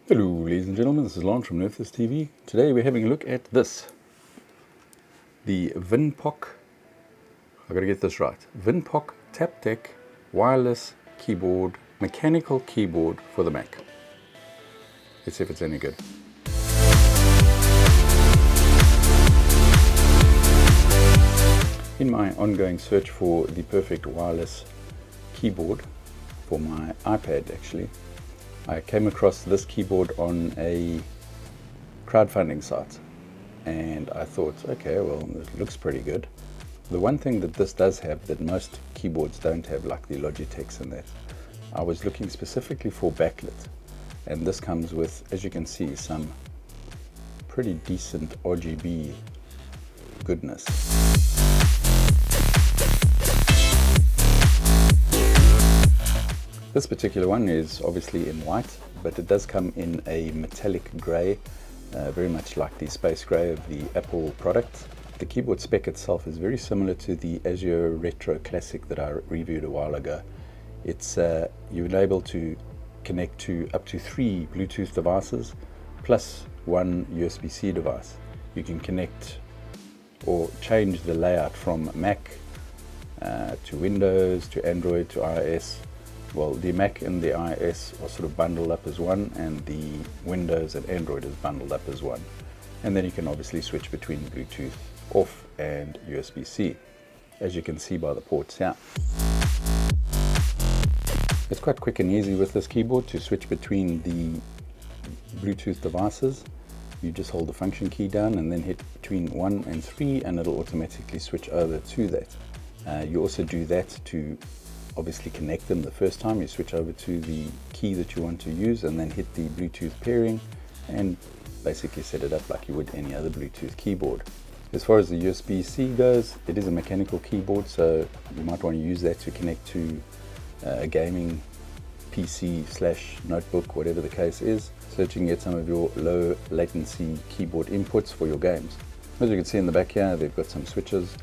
Hello ladies and gentlemen, this is Lon from NerfThis.TV. Today we're having a look at this. The Vinpok, I gotta get this right, Vinpok Taptek wireless keyboard, mechanical keyboard for the Mac. Let's see if it's any good. In my ongoing search for the perfect wireless keyboard for my iPad actually, I came across this keyboard on a crowdfunding site and I thought, okay, well, it looks pretty good. The one thing that this does have that most keyboards don't have, like the Logitechs and that, I was looking specifically for backlit, and this comes with, as you can see, some pretty decent RGB goodness. This particular one is obviously in white, but it does come in a metallic grey, very much like the space grey of the Apple product. The keyboard spec itself is very similar to the Azure Retro Classic that I reviewed a while ago. It's you're able to connect to up to 3 Bluetooth devices plus 1 USB-C device. You can connect or change the layout from Mac to Windows to Android to iOS. Well, the Mac and the iOS are sort of bundled up as one, and the Windows and Android is bundled up as one. And then you can obviously switch between Bluetooth off and USB-C, as you can see by the ports here. It's quite quick and easy with this keyboard to switch between the Bluetooth devices. You just hold the function key down and then hit between 1 and 3 and it'll automatically switch over to that. You also do that to obviously connect them the first time. You switch over to the key that you want to use and then hit the Bluetooth pairing and basically set it up like you would any other Bluetooth keyboard. As far as the USB-C goes, it is a mechanical keyboard, so you might want to use that to connect to a gaming PC/notebook, whatever the case is, so that you can get some of your low latency keyboard inputs for your games. As you can see in the back here, they've got some switches.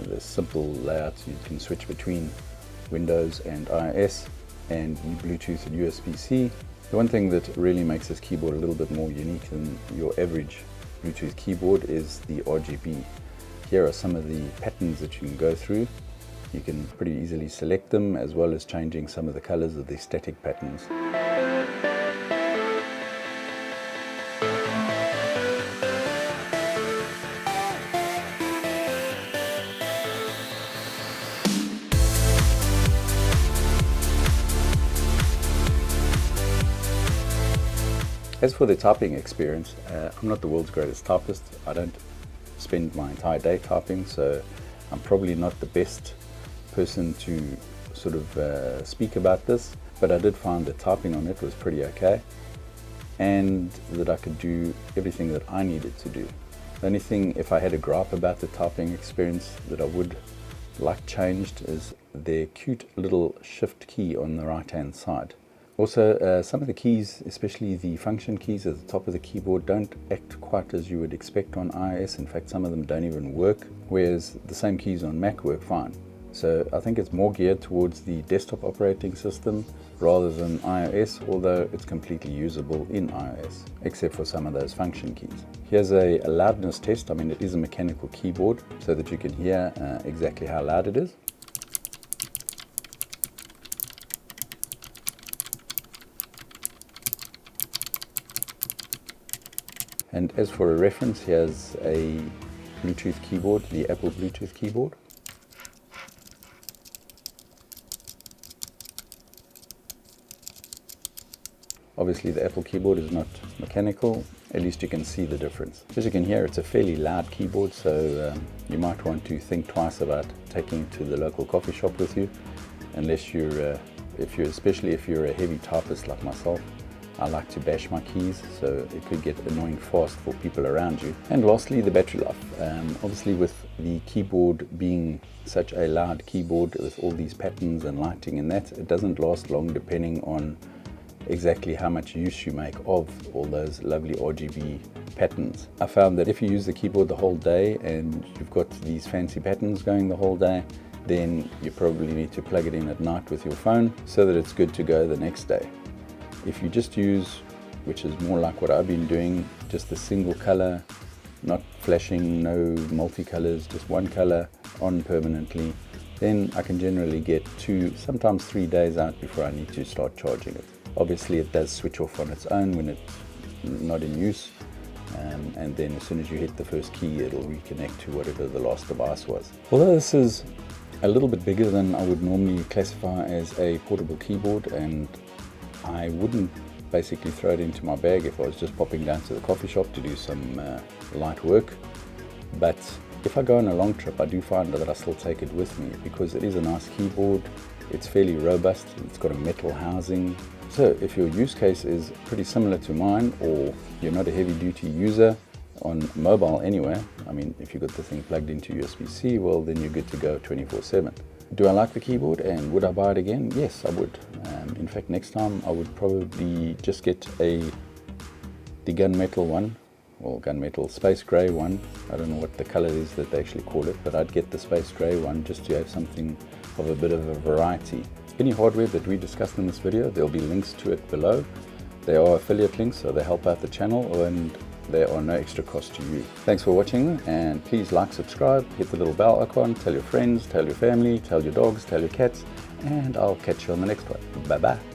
There's simple layouts. You can switch between Windows and iOS and Bluetooth and USB-C. The one thing that really makes this keyboard a little bit more unique than your average Bluetooth keyboard is the RGB. Here are some of the patterns that you can go through. You can pretty easily select them, as well as changing some of the colors of the static patterns. As for the typing experience, I'm not the world's greatest typist. I don't spend my entire day typing, so I'm probably not the best person to sort of speak about this, but I did find that typing on it was pretty okay and that I could do everything that I needed to do. The only thing, if I had a gripe about the typing experience that I would like changed, is their cute little shift key on the right hand side. Also, some of the keys, especially the function keys at the top of the keyboard, don't act quite as you would expect on iOS. In fact, some of them don't even work, whereas the same keys on Mac work fine. So I think it's more geared towards the desktop operating system rather than iOS, although it's completely usable in iOS, except for some of those function keys. Here's a loudness test. I mean, it is a mechanical keyboard, so that you can hear exactly how loud it is. And as for a reference, here's a Bluetooth keyboard, the Apple Bluetooth keyboard. Obviously the Apple keyboard is not mechanical, at least you can see the difference. As you can hear, it's a fairly loud keyboard, so you might want to think twice about taking it to the local coffee shop with you, unless especially if you're a heavy typist like myself. I like to bash my keys, so it could get annoying fast for people around you. And lastly, the battery life. Obviously with the keyboard being such a loud keyboard with all these patterns and lighting and that, it doesn't last long depending on exactly how much use you make of all those lovely RGB patterns. I found that if you use the keyboard the whole day and you've got these fancy patterns going the whole day, then you probably need to plug it in at night with your phone so that it's good to go the next day. If you just use which is more like what I've been doing, just a single color, not flashing, no multicolors, just one color on permanently, then I can generally get 2, sometimes 3 days out before I need to start charging it. Obviously it does switch off on its own when it's not in use, and then as soon as you hit the first key, it'll reconnect to whatever the last device was. Although this is a little bit bigger than I would normally classify as a portable keyboard, and I wouldn't basically throw it into my bag if I was just popping down to the coffee shop to do some light work. But if I go on a long trip, I do find that I still take it with me because it is a nice keyboard. It's fairly robust, it's got a metal housing. So if your use case is pretty similar to mine, or you're not a heavy duty user on mobile anyway, I mean, if you got the thing plugged into USB-C, well, then you're good to go 24/7. Do I like the keyboard, and would I buy it again? Yes, I would. In fact, next time I would probably just get the gunmetal one, or gunmetal space gray one. I don't know what the color is that they actually call it, but I'd get the space gray one just to have something of a bit of a variety. Any hardware that we discussed in this video, there'll be links to it below. They are affiliate links, so they help out the channel, and there are no extra cost to you. Thanks for watching, and please like, subscribe, hit the little bell icon, tell your friends, tell your family, tell your dogs, tell your cats, and I'll catch you on the next one. Bye bye.